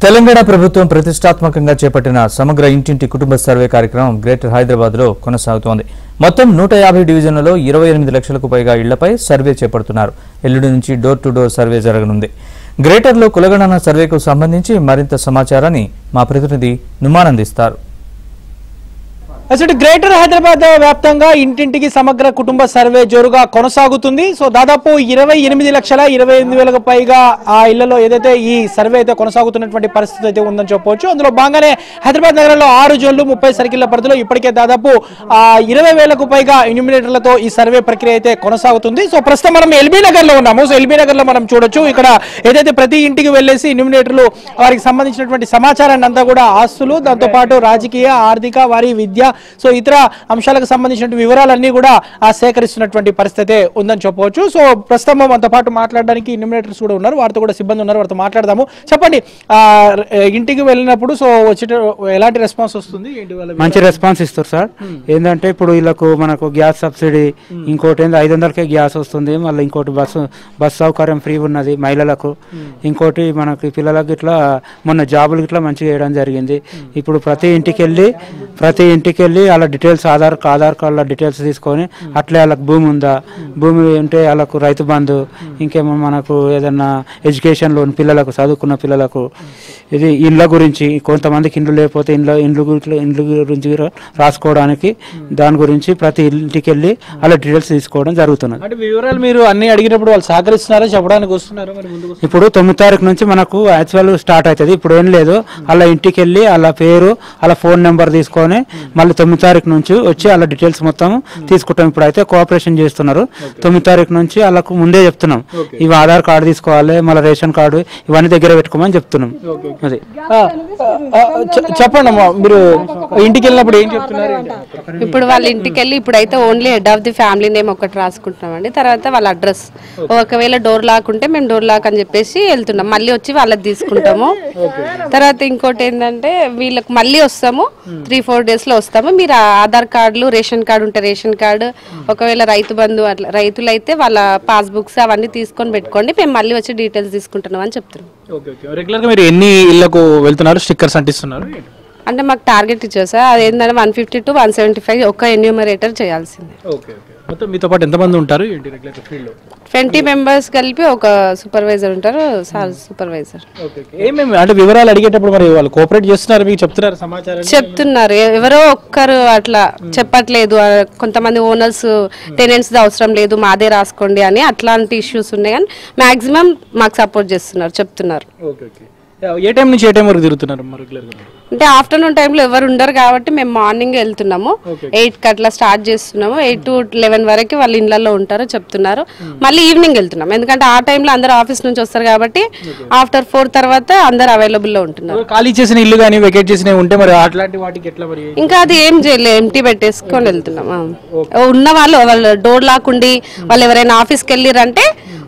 తెలంగాణ ప్రభుత్వం ప్రతిష్టాత్మకంగా చేపట్టిన సమగ్ర ఇంటింటి కుటుంబ సర్వే కార్యక్రమం గ్రేటర్ హైదరాబాద్లో కొనసాగుతోంది. మొత్తం 150 డివిజన్లలో 28 లక్షలకు పైగా ఇళ్లపై సర్వే చేపడుతున్నారు. ఎల్లుండి నుంచి డోర్ టు డోర్ సర్వే జరగనుంది. గ్రేటర్లో కులగణన సర్వేకు సంబంధించి మరింత సమాచారాన్ని మా ప్రతినిధి నుమాన్ అందిస్తారు. అసలు గ్రేటర్ హైదరాబాద్ వ్యాప్తంగా ఇంటింటికి సమగ్ర కుటుంబ సర్వే జోరుగా కొనసాగుతుంది. సో దాదాపు 28,28,000 పైగా ఆ ఇళ్లలో ఏదైతే ఈ సర్వే అయితే కొనసాగుతున్నటువంటి పరిస్థితి అయితే ఉందని చెప్పవచ్చు. అందులో భాగంగానే హైదరాబాద్ నగరంలో 6 జోన్లు 30 సర్కిళ్ల పరిధిలో ఇప్పటికే దాదాపు 20,000కు పైగా ఇన్యూమినేటర్లతో ఈ సర్వే ప్రక్రియ అయితే కొనసాగుతుంది. సో ప్రస్తుతం మనం ఎల్బీ నగర్ లో ఉన్నాము. సో ఎల్బీ నగర్ లో మనం చూడొచ్చు, ఇక్కడ ఏదైతే ప్రతి ఇంటికి వెళ్లేసి ఇన్యూమినేటర్లు వారికి సంబంధించినటువంటి సమాచారాన్ని అంతా కూడా ఆస్తులు, దాంతో పాటు రాజకీయ, ఆర్థిక, వారి విద్య, సో ఇతర అంశాలకు సంబంధించిన వివరాలన్నీ కూడా సేకరిస్తున్నటువంటి పరిస్థితి ఉందని చెప్పవచ్చు. సో ప్రస్తుతం మనతో పాటు మాట్లాడడానికి ఇన్యూమినేటర్స్ కూడా ఉన్నారు, వారితో కూడా సిబ్బంది ఉన్నారు, వారితో మాట్లాడదాము. చెప్పండి, ఇంటికి వెళ్ళినప్పుడు సో వచ్చే ఎలాంటి రెస్పాన్స్ వస్తుంది? మంచి రెస్పాన్స్ ఇస్తారు సార్. ఏంటంటే ఇప్పుడు వీళ్ళకు మనకు గ్యాస్ సబ్సిడీ, ఇంకోటి ఏంది 500కే గ్యాస్ వస్తుంది, మళ్ళీ ఇంకోటి బస్ సౌకర్యం ఫ్రీ ఉన్నది మహిళలకు, ఇంకోటి మనకి పిల్లలకు ఇట్లా మొన్న జాబులు ఇట్లా మంచిగా వేయడం జరిగింది. ఇప్పుడు ప్రతి ఇంటికి వెళ్ళి వాళ్ళ డీటెయిల్స్ ఆధార్ కార్డుల డీటెయిల్స్ తీసుకొని అట్లే వాళ్ళకి భూమి ఉందా, భూమి ఉంటే వాళ్ళకు రైతు బంధు, ఇంకేమో మనకు ఏదన్నా ఎడ్యుకేషన్ లోన్ పిల్లలకు, చదువుకున్న పిల్లలకు, ఇది ఇండ్ల గురించి, కొంతమందికి ఇండ్లు లేకపోతే ఇండ్లు గురించి రాసుకోవడానికి, దాని గురించి ప్రతి ఇంటికి వెళ్ళి వాళ్ళ డీటెయిల్స్ తీసుకోవడం జరుగుతున్నది. అంటే వివరాలు మీరు అన్ని అడిగినప్పుడు వాళ్ళు సహకరిస్తున్నారా, చెప్పడానికి వస్తున్నారు? ఇప్పుడు 9 తారీఖు నుంచి మనకు యాక్చువల్ స్టార్ట్ అవుతుంది. ఇప్పుడు ఏం లేదు, వాళ్ళ ఇంటికి వెళ్ళి వాళ్ళ పేరు, వాళ్ళ ఫోన్ నెంబర్ తీసుకొని మళ్ళీ 9 తారీఖు నుంచి వచ్చి వాళ్ళ డీటెయిల్స్ మొత్తం తీసుకుంటాం. ఇప్పుడు అయితే కోఆపరేషన్ చేస్తున్నారు. 9 తారీఖు నుంచి వాళ్ళకు ముందే చెప్తున్నాం, ఇవి ఆధార్ కార్డు తీసుకోవాలి, మళ్ళీ రేషన్ కార్డు ఇవన్నీ దగ్గర పెట్టుకోమని చెప్తున్నాం. అది చెప్పండి అమ్మా, మీరు ఇంటికి వెళ్ళినప్పుడు ఏం చెప్తున్నారు? ఇప్పుడు వాళ్ళ ఇంటికి వెళ్ళి ఇప్పుడైతే only head of the family name ఒకటి రాసుకుంటున్నామండి. తర్వాత వాళ్ళ అడ్రస్, ఒకవేళ డోర్ లాక్ ఉంటే మేము డోర్ లాక్ అని చెప్పేసి వెళ్తున్నాం. మళ్ళీ వచ్చి వాళ్ళకి తీసుకుంటాము. తర్వాత ఇంకోటి ఏంటంటే వీళ్ళకి మళ్ళీ వస్తాము, 3-4 డేస్ లో వస్తాము. మీరు ఆధార్ కార్డులు, రేషన్ కార్డు ఉంటే రేషన్ కార్డు, ఒకవేళ రైతు బంధు అట్లా రైతులైతే వాళ్ళ పాస్బుక్స్ అవన్నీ తీసుకొని పెట్టుకోండి, మేము మళ్ళీ వచ్చి డీటెయిల్స్ తీసుకుంటున్నాం అని చెప్తున్నాం. రెగ్యులర్ గా మీరు ఎన్ని ఇళ్లకు వెళ్తున్నారు, స్టిక్కర్స్ అంటిస్తున్నారు? అంటే మాకు టార్గెట్ ఇచ్చారు సార్, అదేంటంటే 150 to 175 ఒక్క ఎన్యూమరేటర్ చేయాల్సిందే. మొత్తం మీతో పాటు ఎంతమంది ఉంటారు? 20 మెంబర్స్ కలిపి ఒక సూపర్వైజర్ ఉంటారు, సార్ సూపర్వైజర్. ఏమేమి అంటే వివరాలు అడిగేటప్పుడు మరి వాళ్ళు కోఆపరేట్ చేస్తున్నారు, మీకు చెప్తున్నారు సమాచారం? చెప్తున్నారు, ఎవరో ఒక్కరు అట్లా చెప్పట్లేదు. కొంతమంది ఓనర్స్ టెనెంట్స్ అవసరం లేదు, మాదే రాసుకోండి అని అట్లాంటి ఇష్యూస్ ఉన్నాయి, కానీ మాక్సిమం మాకు సపోర్ట్ చేస్తున్నారు, చెప్తున్నారు. ఏ టైం నుంచి ఏ టైం వరకు తిరుగుతున్నారు? అంటే ఆఫ్టర్నూన్ టైంలో ఎవరు ఉండరు కాబట్టి మేము మార్నింగ్ వెళ్తున్నాము, 8కి అట్లా స్టార్ట్ చేస్తున్నాము. 8 to 11 వరకు వాళ్ళు ఇళ్లలో ఉంటారు చెప్తున్నారు. మళ్ళీ ఈవినింగ్ వెళ్తున్నాం, ఎందుకంటే ఆ టైంలో అందరు ఆఫీస్ నుంచి వస్తారు కాబట్టి ఆఫ్టర్ 4 తర్వాత అందరు అవైలబుల్ లో ఉంటున్నారు. ఖాళీ చేసిన ఇల్లు కానీ వెకేట్ చేసినవి ఉంటే మరి అట్లాంటి వాటికి ఎట్లా మరి? ఇంకా అది ఏం చేయలేదు, ఎంటీ పెట్టేసుకొని వెళ్తున్నాం. ఉన్న వాళ్ళు డోర్ లాక్కుండి వాళ్ళు ఎవరైనా ఆఫీస్కి వెళ్ళిరంటే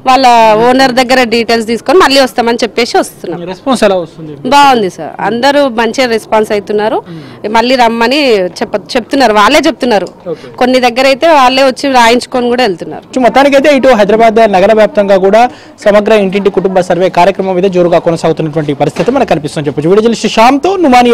వాళ్ళ ఓనర్ దగ్గర డీటెయిల్స్ తీసుకొని మళ్ళీ వస్తామని చెప్పేసి వస్తున్నాం. రెస్పాన్స్ ఎలా వస్తుంది? బాగుంది సార్, అందరూ మంచిగా రెస్పాన్స్ అవుతున్నారు, మళ్ళీ రమ్మని చెప్తున్నారు, వాళ్ళే చెప్తున్నారు. కొన్ని దగ్గర అయితే వాళ్ళే వచ్చి రాయించుకొని కూడా వెళ్తున్నారు. మొత్తానికైతే ఇటు హైదరాబాద్ నగర వ్యాప్తంగా కూడా సమగ్ర ఇంటింటి కుటుంబ సర్వే కార్యక్రమం మీద జోరుగా కొనసాగుతున్నటువంటి పరిస్థితి మనకు కనిపిస్తుంది చెప్పచ్చు. వీడియో జర్నలిస్ట్ శ్యామ్తో నుమాని.